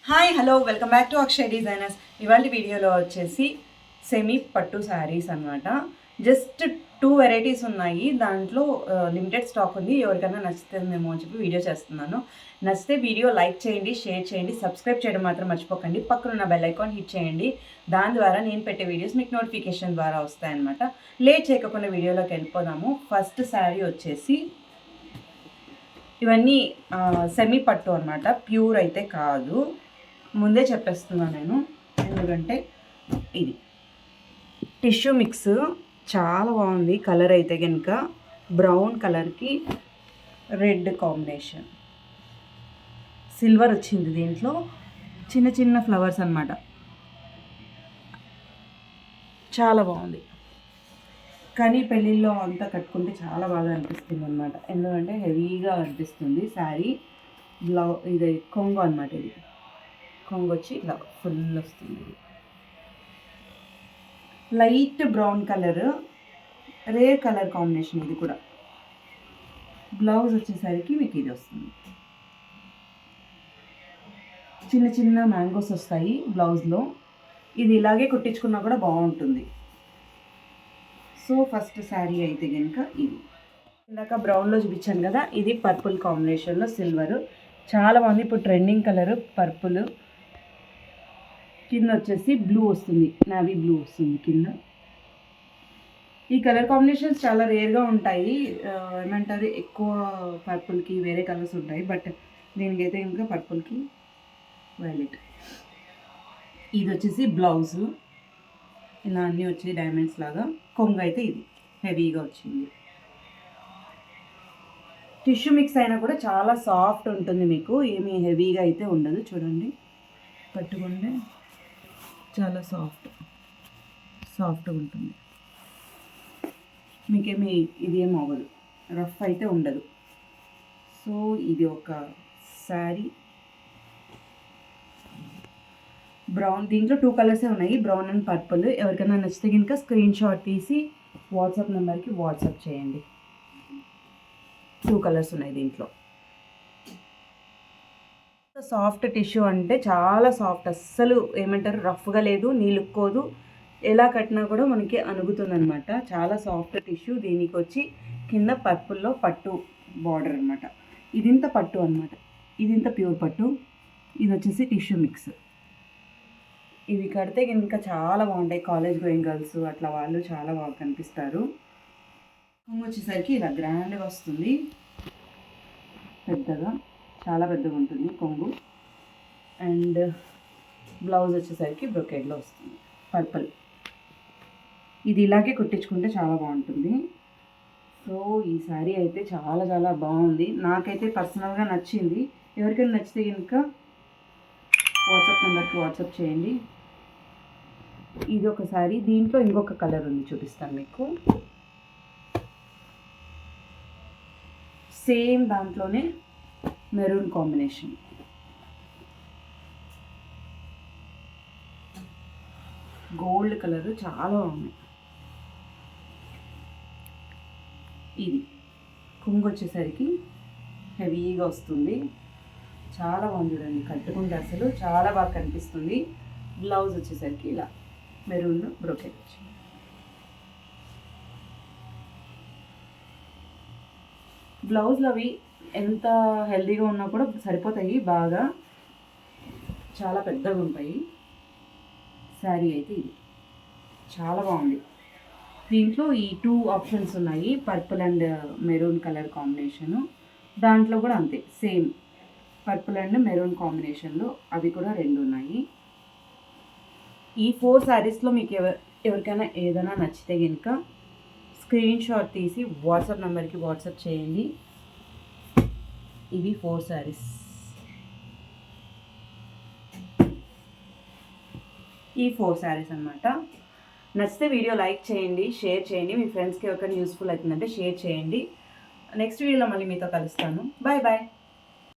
Hi hello welcome back to Akshay designers. ఇవాళ వీడియోలో వచ్చేసి సెమీ పట్టు శారీస్ అనమాట. జస్ట్ 2 వెరైటీస్ ఉన్నాయి. దాంట్లో లిమిటెడ్ స్టాక్ ఉంది. ఎవరికైనా నచ్చుతుందేమో అని చెప్పి వీడియో చేస్తున్నాను. నచ్చితే వీడియో లైక్ చేయండి, షేర్ చేయండి, సబ్స్క్రైబ్ చేయడం మాత్రం మర్చిపోకండి. పక్కనున్న బెల్ ఐకాన్ హిట్ చేయండి. దాని ద్వారా నేను పెట్టే వీడియోస్ మీకు నోటిఫికేషన్ ద్వారా వస్తాయన్నమాట. లేట్ చేయకుండా వీడియోలోకి వెళ్ళిపోదాము. ఫస్ట్ శారీ వచ్చేసి ఇవన్నీ సెమీ పట్టు అనమాట, ప్యూర్ అయితే కాదు. ముందే చెప్పేస్తున్నాను నేను, ఎందుకంటే ఇది టిష్యూ మిక్స్ చాలా బాగుంది. కలర్ అయితే కనుక బ్రౌన్ కలర్కి రెడ్ కాంబినేషన్, సిల్వర్ వచ్చింది. దీంట్లో చిన్న చిన్న ఫ్లవర్స్ అనమాట. చాలా బాగుంది. కానీ పెళ్ళిళ్ళలో అంతా కట్టుకుంటే చాలా బాగా అనిపిస్తుంది అనమాట. ఎందుకంటే హెవీగా అనిపిస్తుంది శారీ. ఇది కొంగు అనమాట. ఇది కొంగు వచ్చి ఇట్లా ఫుల్ వస్తుంది. Light brown colour, rare colour combination. ఇది కూడా బ్లౌజ్ వచ్చేసరికి మీకు ఇది వస్తుంది. చిన్న చిన్న మ్యాంగోస్ వస్తాయి బ్లౌజ్లో. ఇది ఇలాగే కుట్టించుకున్నా కూడా బాగుంటుంది. సో ఫస్ట్ శారీ అయితే కనుక ఇది. ఇందాక బ్రౌన్లో చూపించాను కదా, ఇది పర్పుల్ కాంబినేషన్లో సిల్వర్. చాలా బాగుంది. ఇప్పుడు ట్రెండింగ్ కలర్ పర్పుల్. కింద వచ్చేసి బ్లూ వస్తుంది, నావీ బ్లూ వస్తుంది కింద. ఈ కలర్ కాంబినేషన్స్ చాలా రేర్గా ఉంటాయి. ఏమంటారు, ఎక్కువ పర్పుల్కి వేరే కలర్స్ ఉంటాయి. బట్ దీనికైతే ఇంకా పర్పుల్కి వైలెట్. ఇది వచ్చేసి బ్లౌజు. ఇలా అన్నీ వచ్చి డైమండ్స్ లాగా. కొంగు అయితే ఇది హెవీగా వచ్చింది. టిష్యూ మిక్స్ అయినా కూడా చాలా సాఫ్ట్ ఉంటుంది. మీకు ఏమీ హెవీగా అయితే ఉండదు. చూడండి, పట్టుకుంటే చాలా సాఫ్ట్గా ఉంటుంది. మీకేమీ ఇది ఏమి అవ్వదు, రఫ్ అయితే ఉండదు. సో ఇది ఒక శారీ. బ్రౌన్, దీంట్లో 2 కలర్సే ఉన్నాయి, బ్రౌన్ అండ్ పర్పుల్. ఎవరికైనా నచ్చితే కనుక స్క్రీన్ షాట్ తీసి వాట్సాప్ నెంబర్కి వాట్సాప్ చేయండి. 2 కలర్స్ ఉన్నాయి దీంట్లో. సాఫ్ట్ టిష్యూ అంటే చాలా సాఫ్ట్, అస్సలు ఏమంటారు రఫ్గా లేదు, నీళ్ళుక్కోదు. ఎలా కట్టినా కూడా మనకి అనుగుతుంది అనమాట. చాలా సాఫ్ట్ టిష్యూ. దీనికి వచ్చి కింద పర్పుల్లో పట్టు బార్డర్ అనమాట. ఇదింత పట్టు అనమాట, ఇదింత ప్యూర్ పట్టు. ఇది వచ్చేసి టిష్యూ మిక్స్. ఇవి కడితే ఇంకా చాలా బాగుంటాయి. కాలేజ్ గోయింగ్ గర్ల్స్ అట్లా వాళ్ళు చాలా బాగా కనిపిస్తారు. కొంగు వచ్చేసరికి ఇలా గ్రాండ్గా వస్తుంది, పెద్దగా, చాలా పెద్దగా ఉంటుంది కొంగు. అండ్ బ్లౌజ్ వచ్చేసరికి బ్రొకేడ్లో వస్తుంది, పర్పుల్. ఇది ఇలాగే కుట్టించుకుంటే చాలా బాగుంటుంది. సో ఈ శారీ అయితే చాలా చాలా బాగుంది. నాకైతే పర్సనల్గా నచ్చింది. ఎవరికైనా నచ్చితే కనుక వాట్సాప్ నెంబర్కి వాట్సాప్ చేయండి. ఇది ఒక శారీ. దీంట్లో ఇంకొక కలర్ ఉంది, చూపిస్తాను మీకు. సేమ్ దాంట్లోనే మెరూన్ కాంబినేషన్. గోల్డ్ కలర్ చాలా బాగుంది. ఇది కొంగు వచ్చేసరికి హెవీగా వస్తుంది. చాలా బాగుంది. చూడండి, కట్టుకుంటే అసలు చాలా బాగా కనిపిస్తుంది. బ్లౌజ్ వచ్చేసరికి ఇలా మెరూన్ బ్రోకెట్ వచ్చింది. బ్లౌజ్లు అవి ఎంత హెల్దీగా ఉన్నా కూడా సరిపోతాయి బాగా, చాలా పెద్దగా ఉంటాయి. శారీ అయితే ఇది చాలా బాగుంది. దీంట్లో ఈ 2 ఆప్షన్స్ ఉన్నాయి, purple and maroon colour combination. దాంట్లో కూడా అంతే, సేమ్ పర్పుల్ అండ్ మెరూన్ కాంబినేషన్లో అవి కూడా 2 ఉన్నాయి. ఈ 4 శారీస్లో మీకు ఎవరికైనా ఏదైనా నచ్చితే కనుక స్క్రీన్ షాట్ తీసి వాట్సాప్ నెంబర్కి వాట్సాప్ చేయండి. ఇవి 4 శారీస్. ఈ 4 శారీస్ అనమాట. నచ్చితే వీడియో లైక్ చేయండి, షేర్ చేయండి. మీ ఫ్రెండ్స్కి ఎవరికైనా యూస్ఫుల్ అవుతుందంటే షేర్ చేయండి. నెక్స్ట్ వీడియోలో మళ్ళీ మీతో కలుస్తాను. Bye bye.